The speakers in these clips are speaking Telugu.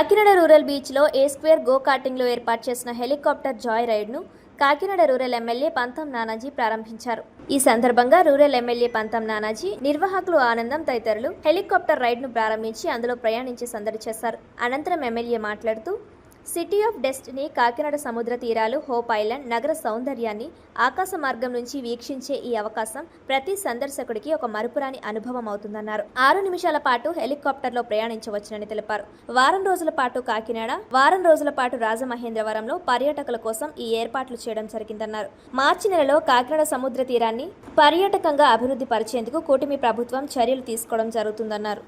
కాకినాడ రూరల్ బీచ్లో ఏ స్క్వేర్ గో కార్టింగ్లో ఏర్పాటు చేసిన హెలికాప్టర్ జాయ్ రైడ్ను కాకినాడ రూరల్ ఎమ్మెల్యే పంతం నానాజీ ప్రారంభించారు. ఈ సందర్భంగా రూరల్ ఎమ్మెల్యే పంతం నానాజీ, నిర్వాహకులు ఆనందం తదితరులు హెలికాప్టర్ రైడ్ను ప్రారంభించి అందులో ప్రయాణించి సందడి చేశారు. అనంతరం ఎమ్మెల్యే మాట్లాడుతూ, సిటీ ఆఫ్ డెస్టినీ కాకినాడ సముద్ర తీరాలు, హోప్ ఐలాండ్ నగర సౌందర్యాన్ని ఆకాశ మార్గం నుంచి వీక్షించే ఈ అవకాశం ప్రతి సందర్శకుడికి ఒక మరుపురాని అనుభవం అవుతుందన్నారు. 6 నిమిషాల పాటు హెలికాప్టర్లో ప్రయాణించవచ్చునని తెలిపారు. వారం రోజుల పాటు కాకినాడ, వారం రోజుల పాటు రాజమహేంద్రవరంలో పర్యాటకుల కోసం ఈ ఏర్పాట్లు చేయడం జరిగిందన్నారు. మార్చి నెలలో కాకినాడ సముద్ర తీరాన్ని పర్యాటకంగా అభివృద్ధి పరిచేందుకు కూటమి ప్రభుత్వం చర్యలు తీసుకోవడం జరుగుతుందన్నారు.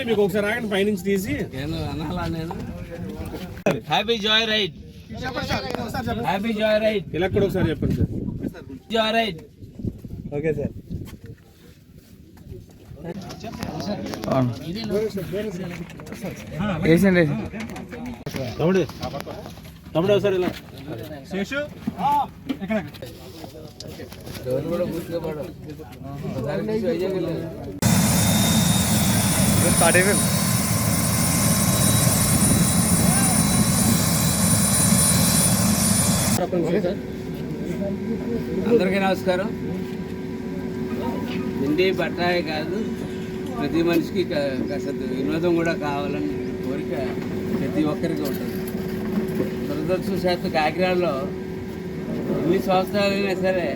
మీకు ఒకసారి ఆగండి, పైనుంచి తీసి happy joy ride, happy joy ride. ఇలా కూడా ఒకసారి చెప్పండి sir. Joy ride. Okay sir. తమ్ముడు తమ్ముడు ఒకసారి ఇలా శేషు స్టార్ట్ అయిపోయింది. అందరికీ నమస్కారం. తిండి బట్టాయి కాదు, ప్రతి మనిషికి కాస్త వినోదం కూడా కావాలని కోరిక ప్రతి ఒక్కరికి ఉంటుంది. దురదృష్టవశాత్తు కాకినాడలో ఎన్ని సంవత్సరాలైనా సరే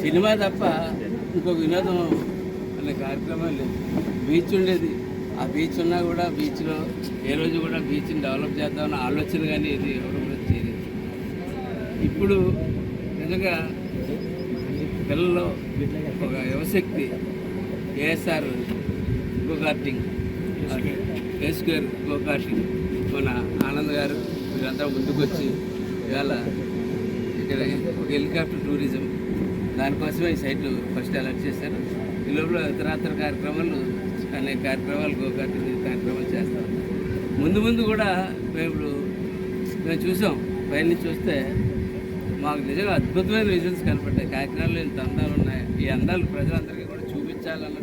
సినిమా తప్ప ఇంకో వినోదం అనే కార్యక్రమం లేదు. బీచ్ ఉండేది, ఆ బీచ్ ఉన్నా కూడా బీచ్లో ఏ రోజు కూడా బీచ్ని డెవలప్ చేద్దామన్న ఆలోచన కానీ ఇది ఎవరు కూడా చేయలేదు. ఇప్పుడు నిజంగా పిల్లల్లో ఒక యువశక్తి ఏఎస్ఆర్ గో కార్టింగ్, ఏ స్క్వేర్ గో కార్టింగ్, మన ఆనంద్ గారు వీరంతా ముందుకు వచ్చి ఇవాళ ఇక్కడ ఒక హెలికాప్టర్ టూరిజం దానికోసమే ఈ సైట్లు ఫస్ట్ అలర్ట్ చేశారు. ఈ లోపల ఇతరాతర కార్యక్రమాలు, అనేక కార్యక్రమాలు, గో కార్టింగ్ కార్యక్రమాలు చేస్తారు. ముందు కూడా మేము చూసాం, పైన నుంచి చూస్తే మాకు నిజంగా అద్భుతమైన విజన్స్ కనపడ్డాయి. కాకినాడలో ఇంత అందాలు ఉన్నాయి, ఈ అందాలు ప్రజలందరికీ కూడా చూపించాలన్న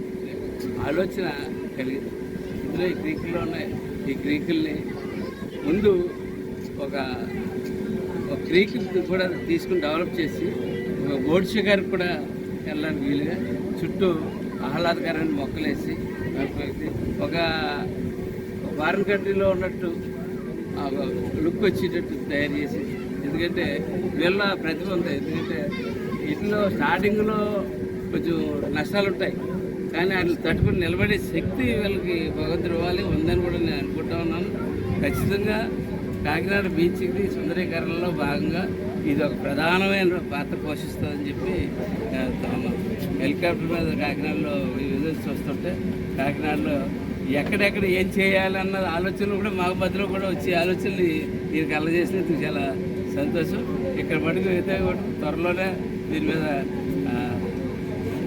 ఆలోచన కలిగింది. ఇందులో ఈ క్రీకుల్లో ఉన్నాయి. ఈ క్రీకుల్ని ముందు ఒక క్రీక్ కూడా తీసుకుని డెవలప్ చేసి ఒక బోట్ షికార్కి కూడా వెళ్ళడానికి వీలుగా చుట్టూ ఆహ్లాదకరమైన మొక్కలు వేసి ఒక ఫారిన్ కంట్రీలో ఉన్నట్టు లుక్ వచ్చేటట్టు తయారు చేసి, ఎందుకంటే వీళ్ళ ప్రతిభ ఉంది. ఎందుకంటే వీటిలో స్టార్టింగ్లో కొంచెం నష్టాలు ఉంటాయి, కానీ వాటిని తట్టుకుని నిలబడే శక్తి వీళ్ళకి భగవంతుడు ఇవ్వాలి, ఉందని కూడా నేను అనుకుంటా ఉన్నాను. ఖచ్చితంగా కాకినాడ బీచ్కి సుందరీకరణలో భాగంగా ఇది ఒక ప్రధానమైన పాత్ర పోషిస్తుందని చెప్పి హెలికాప్టర్ మీద కాకినాడలో విజిట్స్ వస్తుంటే కాకినాడలో ఎక్కడెక్కడ ఏం చేయాలన్న ఆలోచనలు కూడా మా మధ్యలో కూడా వచ్చే ఆలోచనలు దీనికి అల్లజేసినందుకు చాలా సంతోషం. ఇక్కడ మటుకు అయితే త్వరలోనే దీని మీద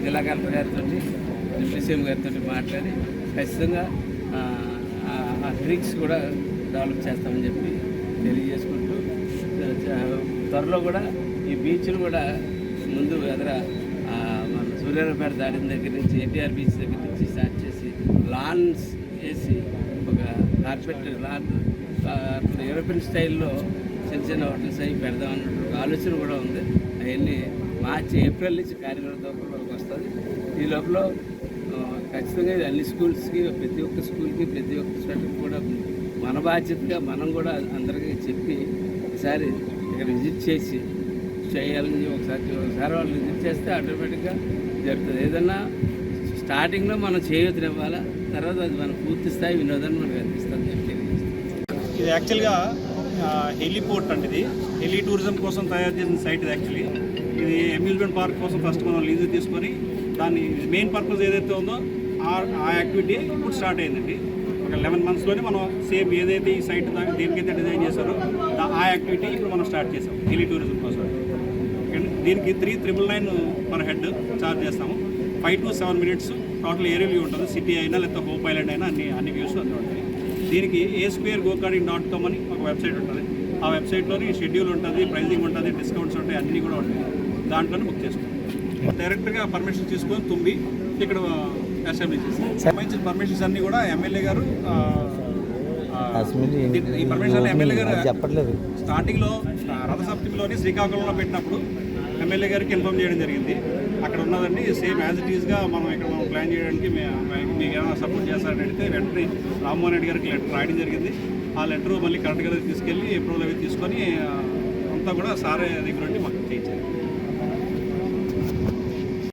జిల్లా కలెక్టర్ గారితో, డిప్యూటీ సీఎం గారితో మాట్లాడి ఖచ్చితంగా ఆ ట్రిక్స్ కూడా డెవలప్ చేస్తామని చెప్పి తెలియజేసుకుంటూ, త్వరలో కూడా ఈ బీచ్లు కూడా ముందు ఎదుర మన సూర్యారావుపేట దాడిన దగ్గర నుంచి ఎన్టీఆర్ బీచ్ దగ్గర నుంచి స్టార్ట్ చేసి లాన్స్ వేసి ఒక కార్పెట్ లాన్ యూరోపియన్ స్టైల్లో చిన్న హోటల్స్ అవి పెడదామన్న ఒక ఆలోచన కూడా ఉంది. అవన్నీ మార్చి ఏప్రిల్ నుంచి కార్యరూపంలోకి వస్తుంది. ఈ లోపల ఖచ్చితంగా అన్ని స్కూల్స్కి, ప్రతి ఒక్క స్కూల్కి, ప్రతి ఒక్క స్టూడెంట్కి కూడా మన బాధ్యతగా మనం కూడా అందరికీ చెప్పి ఒకసారి ఇక్కడ విజిట్ చేసి చేయాలని ఒకసారి వాళ్ళు విజిట్ చేస్తే ఆటోమేటిక్గా జరుగుతుంది. ఏదన్నా స్టార్టింగ్లో మనం చేయొద్దునివ్వాలా, తర్వాత అది మన పూర్తి స్థాయి వినోదాన్ని మనకు అనిపిస్తుంది. ఇది యాక్చువల్గా హెలిపోర్ట్ అండి. ఇది హెలి టూరిజం కోసం తయారు చేసిన సైట్. ఇది యాక్చువల్లీ ఇది అమ్యూజ్మెంట్ పార్క్ కోసం ఫస్ట్ మనం లీజు తీసుకొని దాని మెయిన్ పర్పస్ ఏదైతే ఉందో ఆ యాక్టివిటీ ఇప్పుడు స్టార్ట్ అయిందండి. ఒక 11 monthsలోనే మనం సేమ్ ఏదైతే ఈ సైట్ దేనికైతే డిజైన్ చేశారో ఆ యాక్టివిటీ ఇప్పుడు మనం స్టార్ట్ చేసాం హెలి టూరిజం కోసం. ఓకే. దీనికి 3,999 పర్ హెడ్ ఛార్జ్ చేస్తాము. 5 to 7 minutes total area view ఉంటుంది. సిటీ అయినా లేకపోతే హోప్ ఐలాండ్ అయినా అన్ని వ్యూస్ అందులో ఉంటాయి. దీనికి asquaregokarting.com అని ఒక వెబ్సైట్ ఉంటుంది. ఆ వెబ్సైట్లోని షెడ్యూల్ ఉంటుంది, ప్రైజింగ్ ఉంటుంది, డిస్కౌంట్స్ ఉంటాయి, అన్నీ కూడా ఉంటాయి. దాంట్లోనే బుక్ చేసుకోండి. డైరెక్ట్గా పర్మిషన్ తీసుకొని తుంబి ఇక్కడ అసెంబ్లీ చేస్తాం. సంబంధించిన పర్మిషన్స్ అన్నీ కూడా ఎమ్మెల్యే గారు ఈ పర్మిషన్ ఎమ్మెల్యే గారు చెప్పట్లేదు. స్టార్టింగ్లో రథసప్తమిలోని శ్రీకాకుళంలో పెట్టినప్పుడు ఎమ్మెల్యే గారికి ఇన్ఫామ్ చేయడం జరిగింది. అక్కడ ఉన్నదండి సేమ్ యాజ్ ఇట్ ఈస్గా మనం ప్లాన్ చేయడానికి మీకు ఏమైనా సపోర్ట్ చేస్తారని అడిగితే వెంటనే రామ్మోహన్ రెడ్డి గారికి లెటర్ రాయడం జరిగింది. ఆ లెటర్ మళ్ళీ కరెక్ట్గా తీసుకెళ్ళి అప్రూవల్ అవి తీసుకొని అంతా కూడా సారే దగ్గర నుండి మాకు చేయించారు.